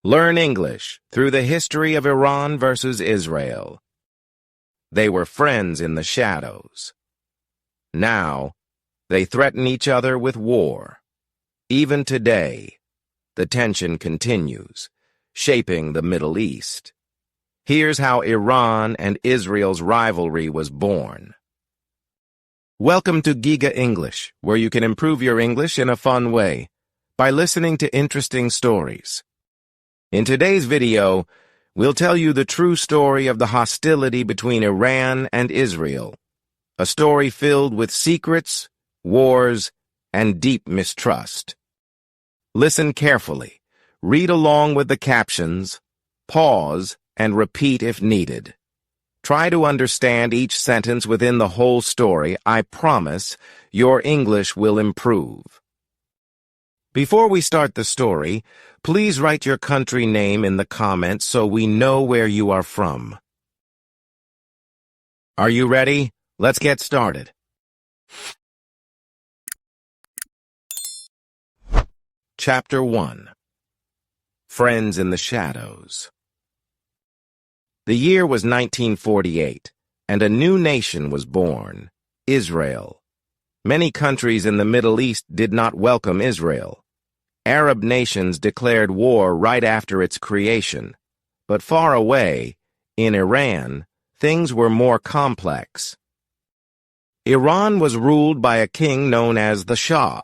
Learn English through the history of Iran versus Israel. They were friends in the shadows. Now, they threaten each other with war. Even today, the tension continues, shaping the Middle East. Here's how Iran and Israel's rivalry was born. Welcome to Giga English, where you can improve your English in a fun way by listening to interesting stories. In today's video, we'll tell you the true story of the hostility between Iran and Israel, a story filled with secrets, wars, and deep mistrust. Listen carefully, read along with the captions, pause, and repeat if needed. Try to understand each sentence within the whole story. I promise your English will improve. Before we start the story, please write your country name in the comments so we know where you are from. Are you ready? Let's get started. Chapter 1. Friends in the Shadows. The year was 1948, and a new nation was born, Israel. Many countries in the Middle East did not welcome Israel. Arab nations declared war right after its creation. But far away, in Iran, things were more complex. Iran was ruled by a king known as the Shah.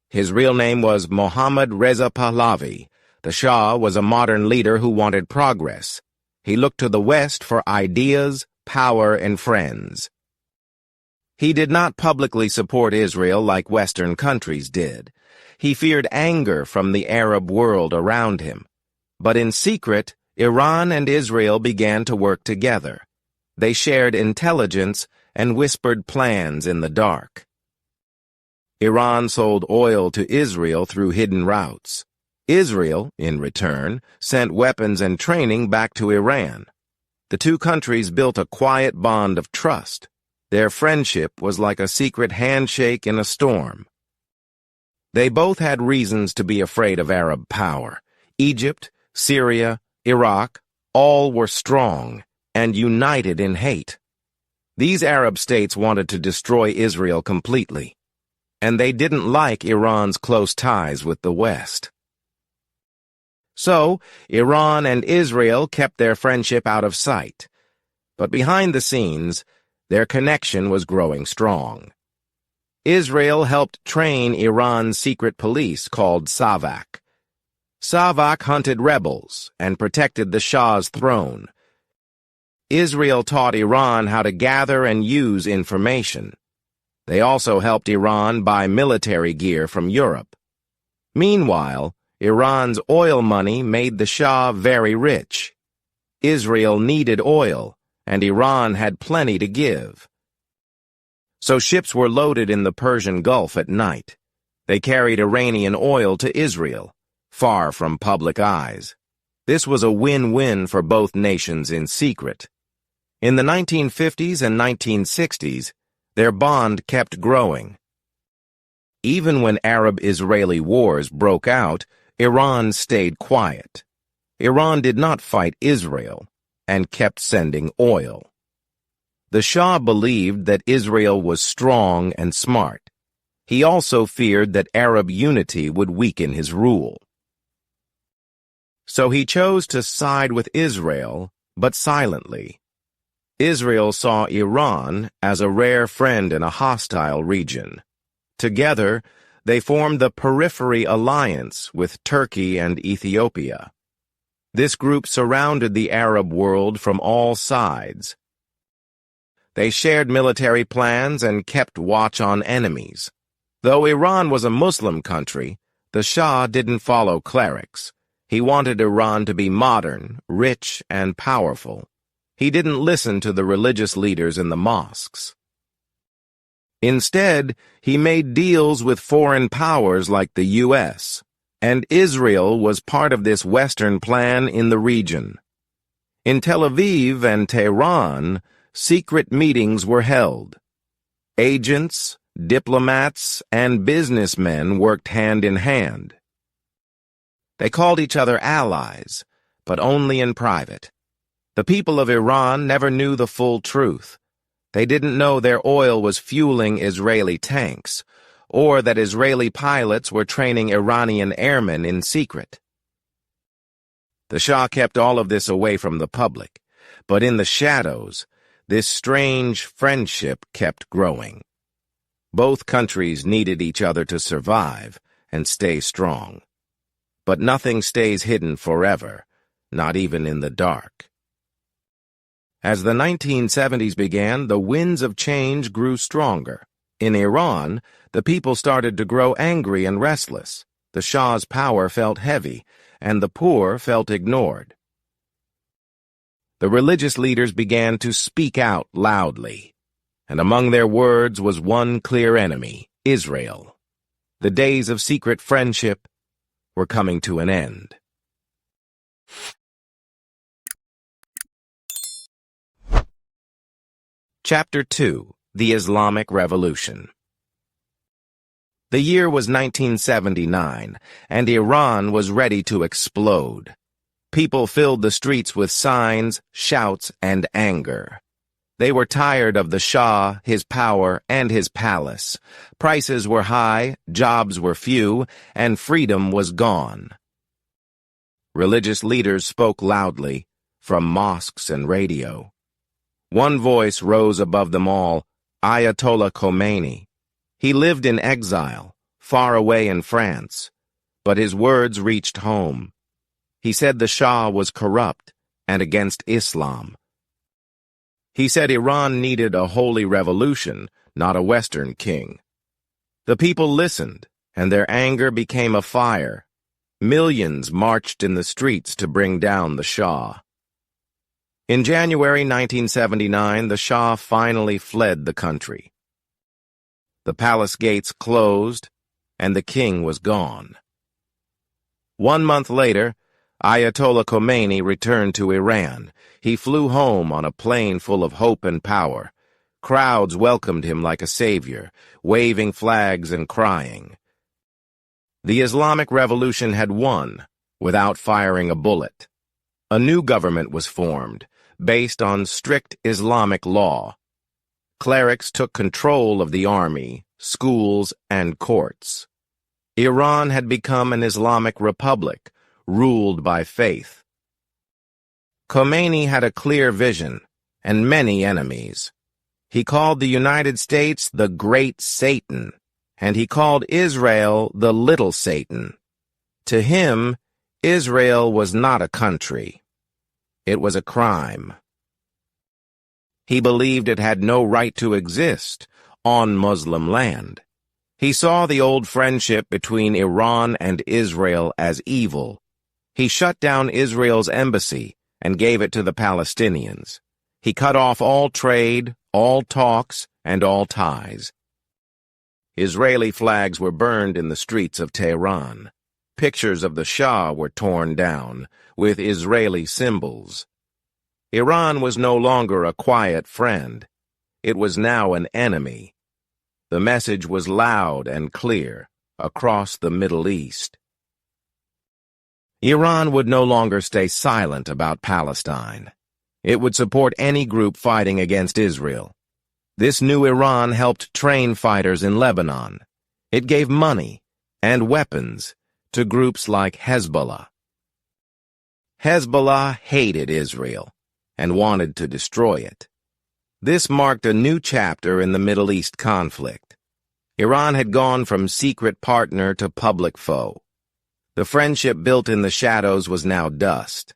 His real name was Mohammad Reza Pahlavi. The Shah was a modern leader who wanted progress. He looked to the West for ideas, power, and friends. He did not publicly support Israel like Western countries did. He feared anger from the Arab world around him. But in secret, Iran and Israel began to work together. They shared intelligence and whispered plans in the dark. Iran sold oil to Israel through hidden routes. Israel, in return, sent weapons and training back to Iran. The two countries built a quiet bond of trust. Their friendship was like a secret handshake in a storm. They both had reasons to be afraid of Arab power. Egypt, Syria, Iraq, all were strong and united in hate. These Arab states wanted to destroy Israel completely, and they didn't like Iran's close ties with the West. So, Iran and Israel kept their friendship out of sight. But behind the scenes, their connection was growing strong. Israel helped train Iran's secret police called Savak. Savak hunted rebels and protected the Shah's throne. Israel taught Iran how to gather and use information. They also helped Iran buy military gear from Europe. Meanwhile, Iran's oil money made the Shah very rich. Israel needed oil, and Iran had plenty to give. So ships were loaded in the Persian Gulf at night. They carried Iranian oil to Israel, far from public eyes. This was a win-win for both nations in secret. In the 1950s and 1960s, their bond kept growing. Even when Arab-Israeli wars broke out, Iran stayed quiet. Iran did not fight Israel and kept sending oil. The Shah believed that Israel was strong and smart. He also feared that Arab unity would weaken his rule. So he chose to side with Israel, but silently. Israel saw Iran as a rare friend in a hostile region. Together, they formed the Periphery Alliance with Turkey and Ethiopia. This group surrounded the Arab world from all sides. They shared military plans and kept watch on enemies. Though Iran was a Muslim country, the Shah didn't follow clerics. He wanted Iran to be modern, rich, and powerful. He didn't listen to the religious leaders in the mosques. Instead, he made deals with foreign powers like the U.S., and Israel was part of this Western plan in the region. In Tel Aviv and Tehran, secret meetings were held. Agents, diplomats, and businessmen worked hand in hand. They called each other allies, but only in private. The people of Iran never knew the full truth. They didn't know their oil was fueling Israeli tanks, or that Israeli pilots were training Iranian airmen in secret. The Shah kept all of this away from the public, but in the shadows, this strange friendship kept growing. Both countries needed each other to survive and stay strong. But nothing stays hidden forever, not even in the dark. As the 1970s began, the winds of change grew stronger. In Iran, the people started to grow angry and restless. The Shah's power felt heavy, and the poor felt ignored. The religious leaders began to speak out loudly, and among their words was one clear enemy, Israel. The days of secret friendship were coming to an end. Chapter 2: The Islamic Revolution. The year was 1979, and Iran was ready to explode. People filled the streets with signs, shouts, and anger. They were tired of the Shah, his power, and his palace. Prices were high, jobs were few, and freedom was gone. Religious leaders spoke loudly, from mosques and radio. One voice rose above them all, Ayatollah Khomeini. He lived in exile, far away in France, but his words reached home. He said the Shah was corrupt and against Islam. He said Iran needed a holy revolution, not a Western king. The people listened, and their anger became a fire. Millions marched in the streets to bring down the Shah. In January 1979, the Shah finally fled the country. The palace gates closed, and the king was gone. 1 month later, Ayatollah Khomeini returned to Iran. He flew home on a plane full of hope and power. Crowds welcomed him like a savior, waving flags and crying. The Islamic Revolution had won, without firing a bullet. A new government was formed, based on strict Islamic law. Clerics took control of the army, schools, and courts. Iran had become an Islamic republic, ruled by faith. Khomeini had a clear vision and many enemies. He called the United States the Great Satan, and he called Israel the Little Satan. To him, Israel was not a country. It was a crime. He believed it had no right to exist on Muslim land. He saw the old friendship between Iran and Israel as evil. He shut down Israel's embassy and gave it to the Palestinians. He cut off all trade, all talks, and all ties. Israeli flags were burned in the streets of Tehran. Pictures of the Shah were torn down, with Israeli symbols. Iran was no longer a quiet friend. It was now an enemy. The message was loud and clear across the Middle East. Iran would no longer stay silent about Palestine. It would support any group fighting against Israel. This new Iran helped train fighters in Lebanon. It gave money and weapons to groups like Hezbollah. Hezbollah hated Israel and wanted to destroy it. This marked a new chapter in the Middle East conflict. Iran had gone from secret partner to public foe. The friendship built in the shadows was now dust.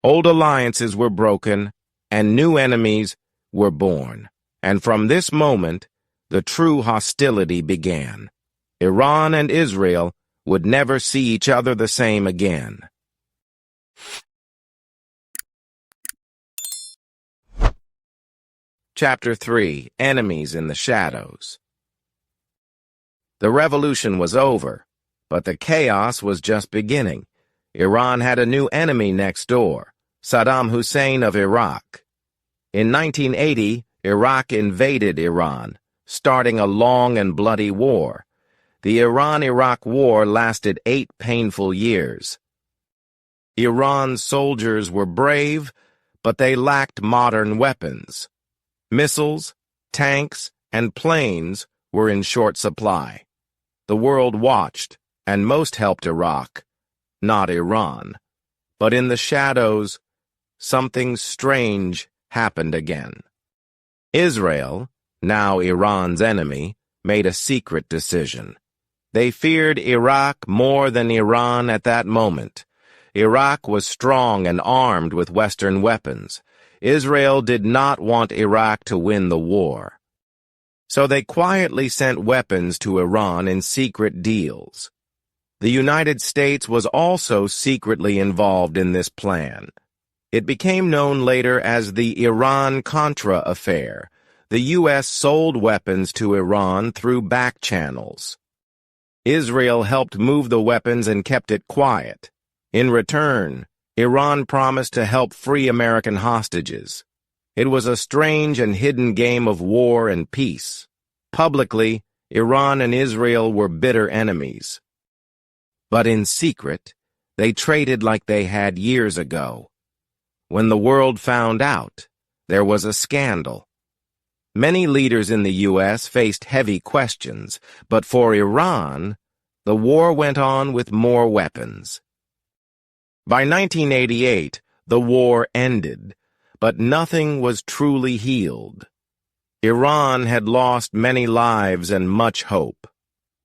Old alliances were broken, and new enemies were born. And from this moment, the true hostility began. Iran and Israel would never see each other the same again. Chapter 3: Enemies in the Shadows. The revolution was over, but the chaos was just beginning. Iran had a new enemy next door, Saddam Hussein of Iraq. In 1980, Iraq invaded Iran, starting a long and bloody war. The Iran-Iraq War lasted 8 painful years. Iran's soldiers were brave, but they lacked modern weapons. Missiles, tanks, and planes were in short supply. The world watched, and most helped Iraq, not Iran. But in the shadows, something strange happened again. Israel, now Iran's enemy, made a secret decision. They feared Iraq more than Iran at that moment. Iraq was strong and armed with Western weapons. Israel did not want Iraq to win the war. So they quietly sent weapons to Iran in secret deals. The United States was also secretly involved in this plan. It became known later as the Iran-Contra affair. The U.S. sold weapons to Iran through back channels. Israel helped move the weapons and kept it quiet. In return, Iran promised to help free American hostages. It was a strange and hidden game of war and peace. Publicly, Iran and Israel were bitter enemies. But in secret, they traded like they had years ago. When the world found out, there was a scandal. Many leaders in the U.S. faced heavy questions, but for Iran, the war went on with more weapons. By 1988, the war ended, but nothing was truly healed. Iran had lost many lives and much hope.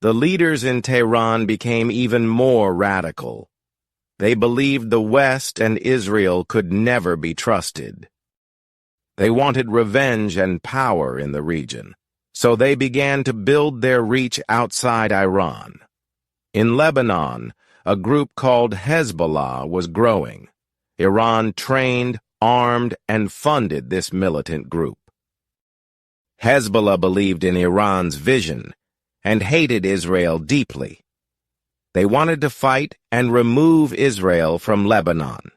The leaders in Tehran became even more radical. They believed the West and Israel could never be trusted. They wanted revenge and power in the region, so they began to build their reach outside Iran. In Lebanon, a group called Hezbollah was growing. Iran trained, armed, and funded this militant group. Hezbollah believed in Iran's vision and hated Israel deeply. They wanted to fight and remove Israel from Lebanon.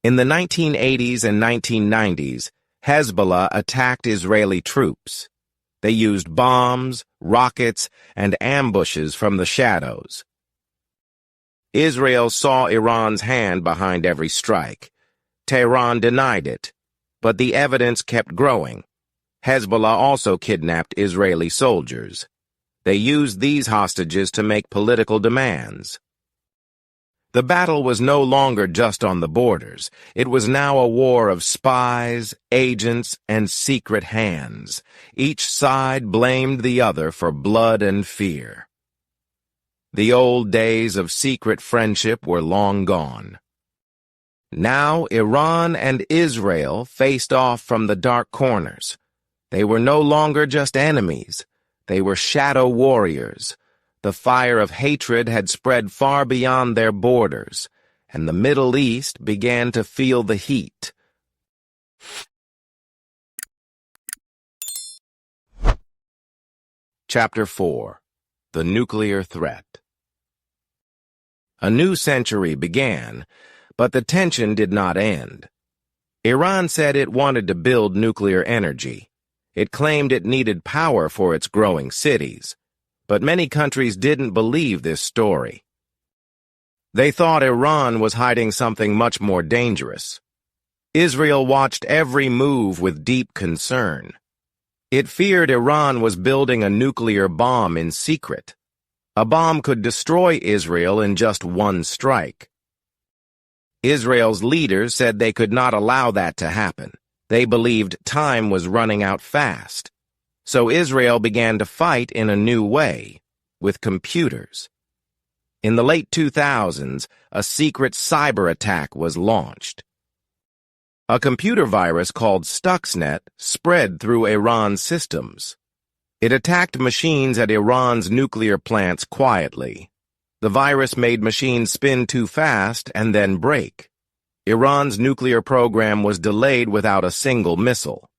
In the 1980s and 1990s, Hezbollah attacked Israeli troops. They used bombs, rockets, and ambushes from the shadows. Israel saw Iran's hand behind every strike. Tehran denied it, but the evidence kept growing. Hezbollah also kidnapped Israeli soldiers. They used these hostages to make political demands. The battle was no longer just on the borders. It was now a war of spies, agents, and secret hands. Each side blamed the other for blood and fear. The old days of secret friendship were long gone. Now Iran and Israel faced off from the dark corners. They were no longer just enemies. They were shadow warriors. The fire of hatred had spread far beyond their borders, and the Middle East began to feel the heat. Chapter 4. The Nuclear Threat. A new century began, but the tension did not end. Iran said it wanted to build nuclear energy. It claimed it needed power for its growing cities. But many countries didn't believe this story. They thought Iran was hiding something much more dangerous. Israel watched every move with deep concern. It feared Iran was building a nuclear bomb in secret. A bomb could destroy Israel in just one strike. Israel's leaders said they could not allow that to happen. They believed time was running out fast. So Israel began to fight in a new way, with computers. In the late 2000s, a secret cyber attack was launched. A computer virus called Stuxnet spread through Iran's systems. It attacked machines at Iran's nuclear plants quietly. The virus made machines spin too fast and then break. Iran's nuclear program was delayed without a single missile.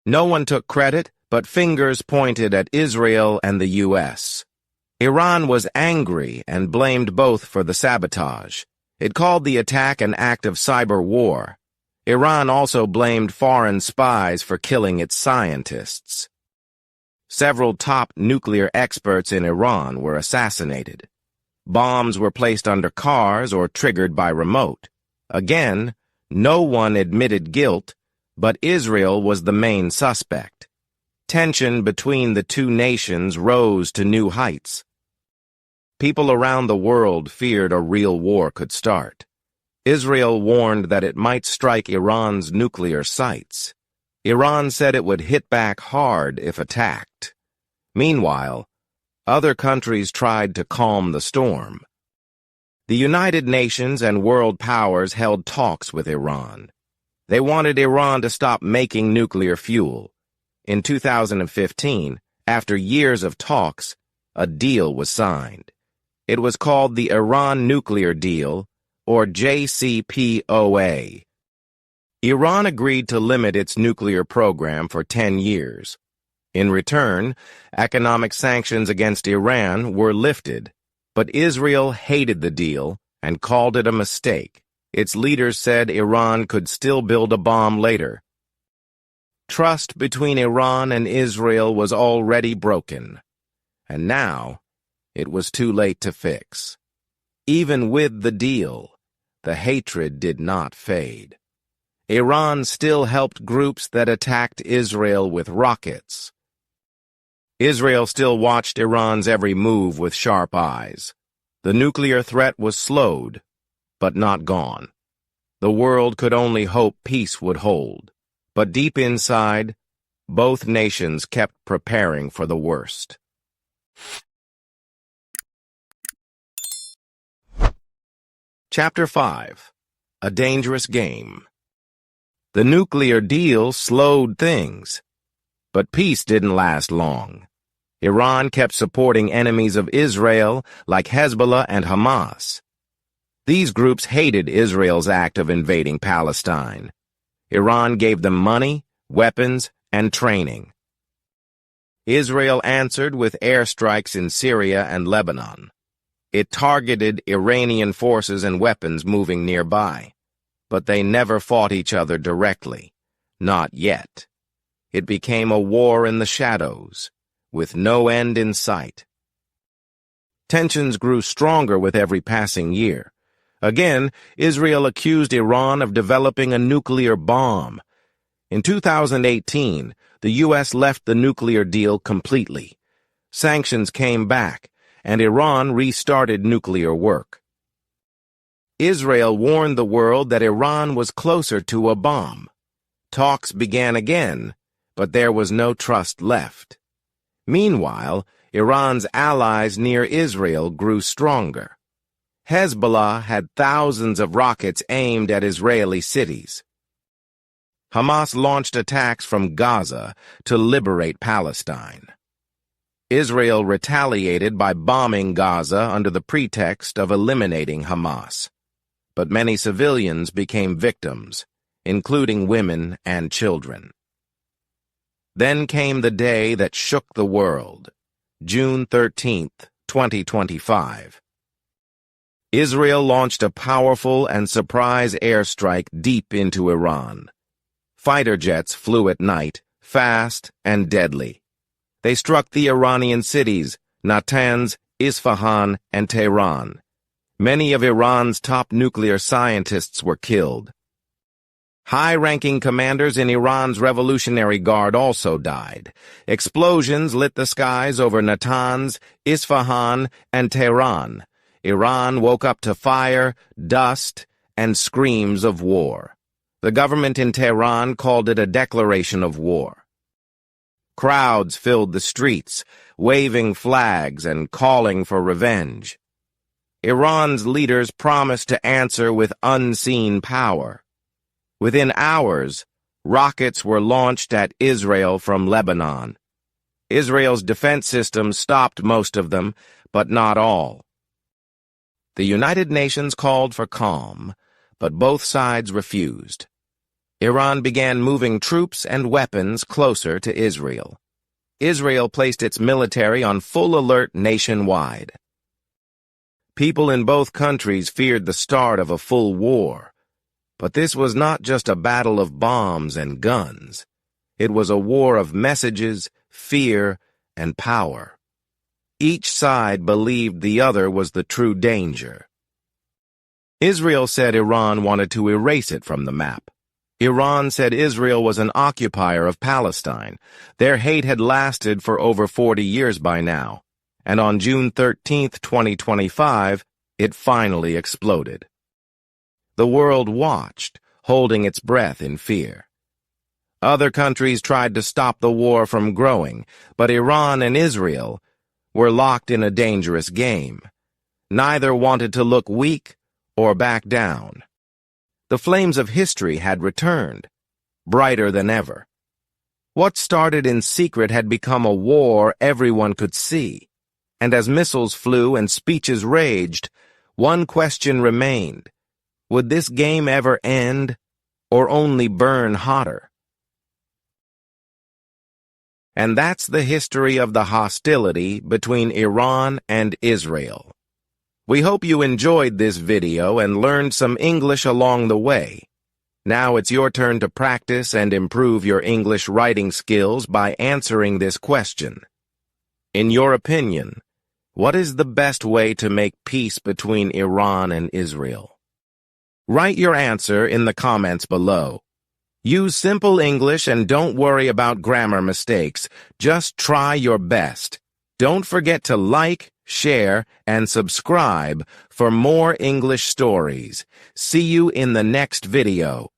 No one took credit, but fingers pointed at Israel and the U.S. Iran was angry and blamed both for the sabotage. It called the attack an act of cyber war. Iran also blamed foreign spies for killing its scientists. Several top nuclear experts in Iran were assassinated. Bombs were placed under cars or triggered by remote. Again, no one admitted guilt, but Israel was the main suspect. Tension between the two nations rose to new heights. People around the world feared a real war could start. Israel warned that it might strike Iran's nuclear sites. Iran said it would hit back hard if attacked. Meanwhile, other countries tried to calm the storm. The United Nations and world powers held talks with Iran. They wanted Iran to stop making nuclear fuel. In 2015, after years of talks, a deal was signed. It was called the Iran Nuclear Deal, or JCPOA. Iran agreed to limit its nuclear program for 10 years. In return, economic sanctions against Iran were lifted, but Israel hated the deal and called it a mistake. Its leaders said Iran could still build a bomb later. Trust between Iran and Israel was already broken, and now it was too late to fix. Even with the deal, the hatred did not fade. Iran still helped groups that attacked Israel with rockets. Israel still watched Iran's every move with sharp eyes. The nuclear threat was slowed, but not gone. The world could only hope peace would hold. But deep inside, both nations kept preparing for the worst. Chapter 5. A Dangerous Game. The nuclear deal slowed things, but peace didn't last long. Iran kept supporting enemies of Israel like Hezbollah and Hamas. These groups hated Israel's act of invading Palestine. Iran gave them money, weapons, and training. Israel answered with airstrikes in Syria and Lebanon. It targeted Iranian forces and weapons moving nearby. But they never fought each other directly. Not yet. It became a war in the shadows, with no end in sight. Tensions grew stronger with every passing year. Again, Israel accused Iran of developing a nuclear bomb. In 2018, the U.S. left the nuclear deal completely. Sanctions came back, and Iran restarted nuclear work. Israel warned the world that Iran was closer to a bomb. Talks began again, but there was no trust left. Meanwhile, Iran's allies near Israel grew stronger. Hezbollah had thousands of rockets aimed at Israeli cities. Hamas launched attacks from Gaza to liberate Palestine. Israel retaliated by bombing Gaza under the pretext of eliminating Hamas. But many civilians became victims, including women and children. Then came the day that shook the world, June 13th, 2025. Israel launched a powerful and surprise airstrike deep into Iran. Fighter jets flew at night, fast and deadly. They struck the Iranian cities, Natanz, Isfahan, and Tehran. Many of Iran's top nuclear scientists were killed. High-ranking commanders in Iran's Revolutionary Guard also died. Explosions lit the skies over Natanz, Isfahan, and Tehran. Iran woke up to fire, dust, and screams of war. The government in Tehran called it a declaration of war. Crowds filled the streets, waving flags and calling for revenge. Iran's leaders promised to answer with unseen power. Within hours, rockets were launched at Israel from Lebanon. Israel's defense system stopped most of them, but not all. The United Nations called for calm, but both sides refused. Iran began moving troops and weapons closer to Israel. Israel placed its military on full alert nationwide. People in both countries feared the start of a full war. But this was not just a battle of bombs and guns. It was a war of messages, fear, and power. Each side believed the other was the true danger. Israel said Iran wanted to erase it from the map. Iran said Israel was an occupier of Palestine. Their hate had lasted for over 40 years by now, and on June 13, 2025, it finally exploded. The world watched, holding its breath in fear. Other countries tried to stop the war from growing, but Iran and Israel were locked in a dangerous game. Neither wanted to look weak or back down. The flames of history had returned, brighter than ever. What started in secret had become a war everyone could see, and as missiles flew and speeches raged, one question remained: would this game ever end, or only burn hotter? And that's the history of the hostility between Iran and Israel. We hope you enjoyed this video and learned some English along the way. Now it's your turn to practice and improve your English writing skills by answering this question. In your opinion, what is the best way to make peace between Iran and Israel? Write your answer in the comments below. Use simple English and don't worry about grammar mistakes. Just try your best. Don't forget to like, share, and subscribe for more English stories. See you in the next video.